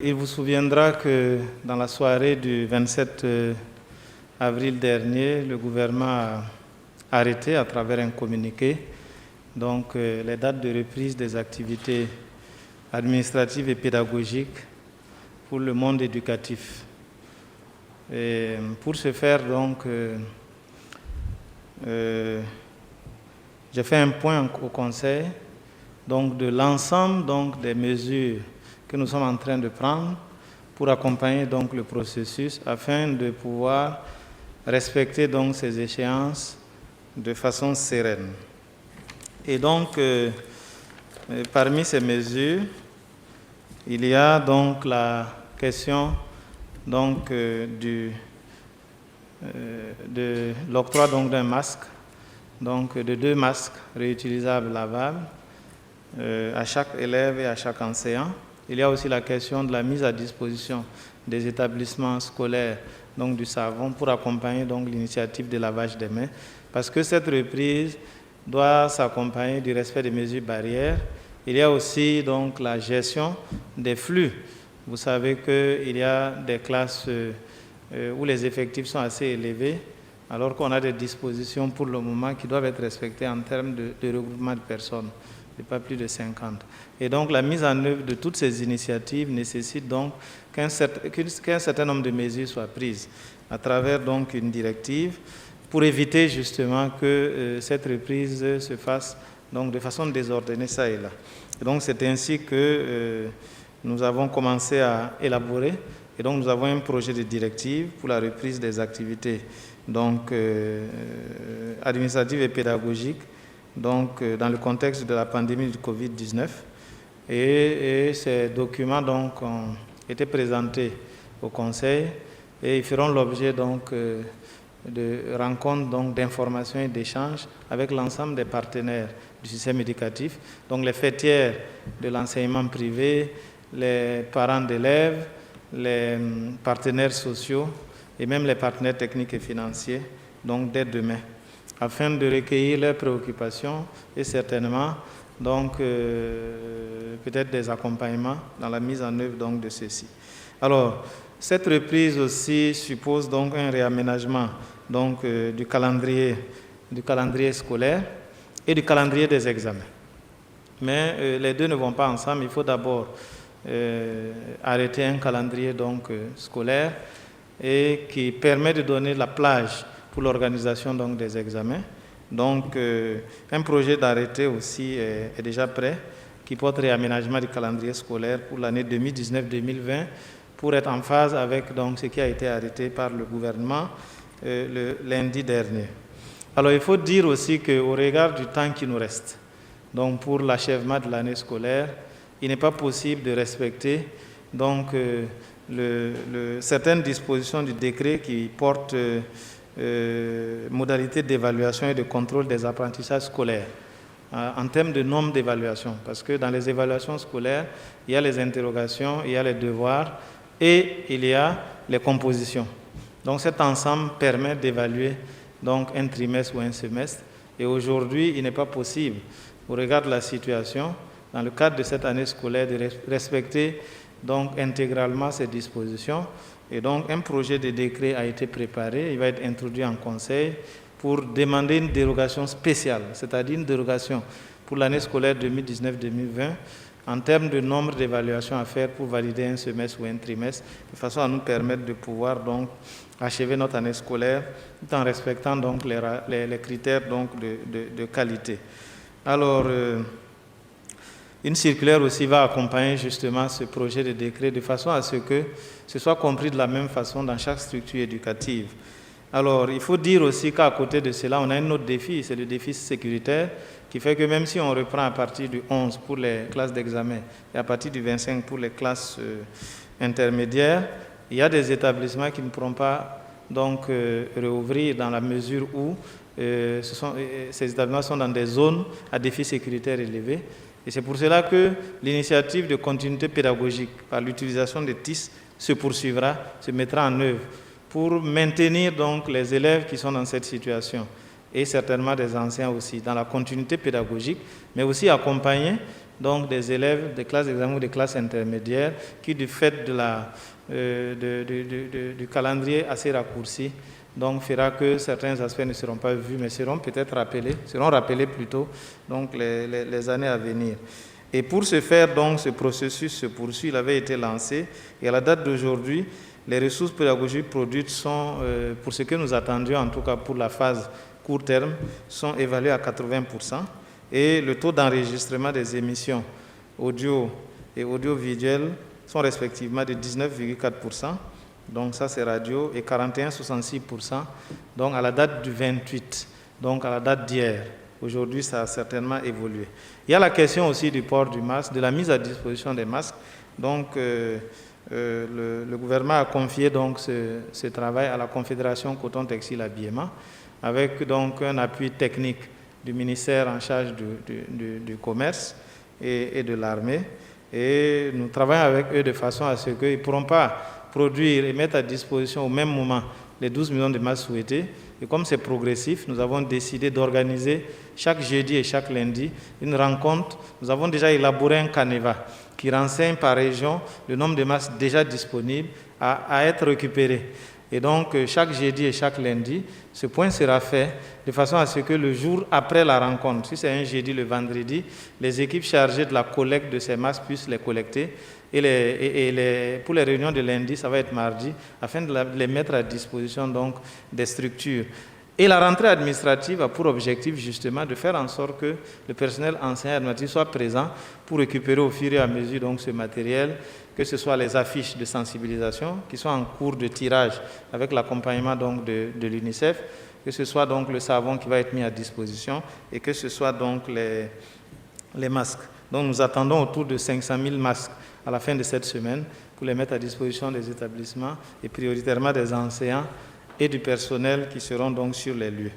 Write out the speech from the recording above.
Il vous souviendra que dans la soirée du 27 avril dernier, le gouvernement a arrêté à travers un communiqué les dates de reprise des activités administratives et pédagogiques pour le monde éducatif. Et pour ce faire, j'ai fait un point au Conseil de l'ensemble des mesures que nous sommes en train de prendre pour accompagner le processus afin de pouvoir respecter ces échéances de façon sereine. Et parmi ces mesures, il y a la question de l'octroi d'un masque, de 2 masques réutilisables lavables à chaque élève et à chaque enseignant. Il y a aussi la question de la mise à disposition des établissements scolaires du savon pour accompagner l'initiative de lavage des mains, parce que cette reprise doit s'accompagner du respect des mesures barrières. Il y a aussi la gestion des flux. Vous savez qu'il y a des classes où les effectifs sont assez élevés, alors qu'on a des dispositions pour le moment qui doivent être respectées en termes de regroupement de personnes, et pas plus de 50. Et la mise en œuvre de toutes ces initiatives nécessite qu'un certain nombre de mesures soient prises à travers une directive pour éviter justement que cette reprise se fasse de façon désordonnée ça et là. Et c'est ainsi que nous avons commencé à élaborer et nous avons un projet de directive pour la reprise des activités administratives et pédagogiques dans le contexte de la pandémie du Covid-19. Et ces documents ont été présentés au Conseil et ils feront l'objet de rencontres d'information et d'échanges avec l'ensemble des partenaires du système éducatif, les fêtières de l'enseignement privé, les parents d'élèves, les partenaires sociaux et même les partenaires techniques et financiers dès demain, afin de recueillir leurs préoccupations et certainement peut-être des accompagnements dans la mise en œuvre de ceci. Alors, cette reprise aussi suppose un réaménagement du calendrier scolaire et du calendrier des examens. Mais les deux ne vont pas ensemble. Il faut d'abord arrêter un calendrier scolaire et qui permet de donner la plage pour l'organisation des examens. Un projet d'arrêté aussi est déjà prêt qui porte réaménagement du calendrier scolaire pour l'année 2019-2020 pour être en phase avec ce qui a été arrêté par le gouvernement le lundi dernier. Alors il faut dire aussi qu'au regard du temps qui nous reste, pour l'achèvement de l'année scolaire, il n'est pas possible de respecter certaines dispositions du décret qui portent modalités d'évaluation et de contrôle des apprentissages scolaires en termes de nombre d'évaluations, parce que dans les évaluations scolaires, il y a les interrogations, il y a les devoirs et il y a les compositions. Cet ensemble permet d'évaluer un trimestre ou un semestre. Et aujourd'hui, il n'est pas possible, au regard de la situation, dans le cadre de cette année scolaire, de respecter intégralement ces dispositions. Et un projet de décret a été préparé, il va être introduit en Conseil pour demander une dérogation spéciale, c'est-à-dire une dérogation pour l'année scolaire 2019-2020 en termes de nombre d'évaluations à faire pour valider un semestre ou un trimestre, de façon à nous permettre de pouvoir achever notre année scolaire tout en respectant les critères de qualité. Alors, une circulaire aussi va accompagner justement ce projet de décret de façon à ce que ce soit compris de la même façon dans chaque structure éducative. Alors, il faut dire aussi qu'à côté de cela, on a un autre défi, c'est le défi sécuritaire, qui fait que même si on reprend à partir du 11 pour les classes d'examen et à partir du 25 pour les classes intermédiaires, il y a des établissements qui ne pourront pas réouvrir dans la mesure où ces établissements sont dans des zones à défi sécuritaire élevé. Et c'est pour cela que l'initiative de continuité pédagogique par l'utilisation des TIS se poursuivra, se mettra en œuvre pour maintenir les élèves qui sont dans cette situation et certainement des enseignants aussi dans la continuité pédagogique, mais aussi accompagner donc des élèves des classes d'examen ou des classes intermédiaires qui, du fait du calendrier assez raccourci, donc fera que certains aspects ne seront pas vus, mais seront peut-être rappelés plutôt donc les années à venir. Et pour ce faire, donc, ce processus se poursuit, il avait été lancé, et à la date d'aujourd'hui, les ressources pédagogiques produites sont, pour ce que nous attendions, en tout cas pour la phase court terme, sont évaluées à 80%, et le taux d'enregistrement des émissions audio et audiovisuelles sont respectivement de 19,4%, donc ça c'est radio, et 41,66%, donc à la date du 28, donc à la date d'hier. Aujourd'hui, ça a certainement évolué. Il y a la question aussi du port du masque, de la mise à disposition des masques. Donc, le gouvernement a confié donc ce travail à la Confédération Coton Textile Habillement, avec donc un appui technique du ministère en charge du commerce et de l'armée. Et nous travaillons avec eux de façon à ce qu'ils ne pourront pas produire et mettre à disposition au même moment les 12 millions de masques souhaités. Et comme c'est progressif, nous avons décidé d'organiser chaque jeudi et chaque lundi une rencontre. Nous avons déjà élaboré un canevas qui renseigne par région le nombre de masques déjà disponibles à être récupérés. Et donc, chaque jeudi et chaque lundi, ce point sera fait de façon à ce que le jour après la rencontre, si c'est un jeudi, le vendredi, les équipes chargées de la collecte de ces masques puissent les collecter. Et pour les réunions de lundi, ça va être mardi, afin de les mettre à disposition donc, des structures. Et la rentrée administrative a pour objectif justement de faire en sorte que le personnel enseignant administratif soit présent pour récupérer au fur et à mesure donc, ce matériel, que ce soit les affiches de sensibilisation qui sont en cours de tirage avec l'accompagnement donc, de l'UNICEF, que ce soit donc le savon qui va être mis à disposition et que ce soit donc les masques. Donc nous attendons autour de 500 000 masques à la fin de cette semaine pour les mettre à disposition des établissements et prioritairement des enseignants et du personnel qui seront donc sur les lieux.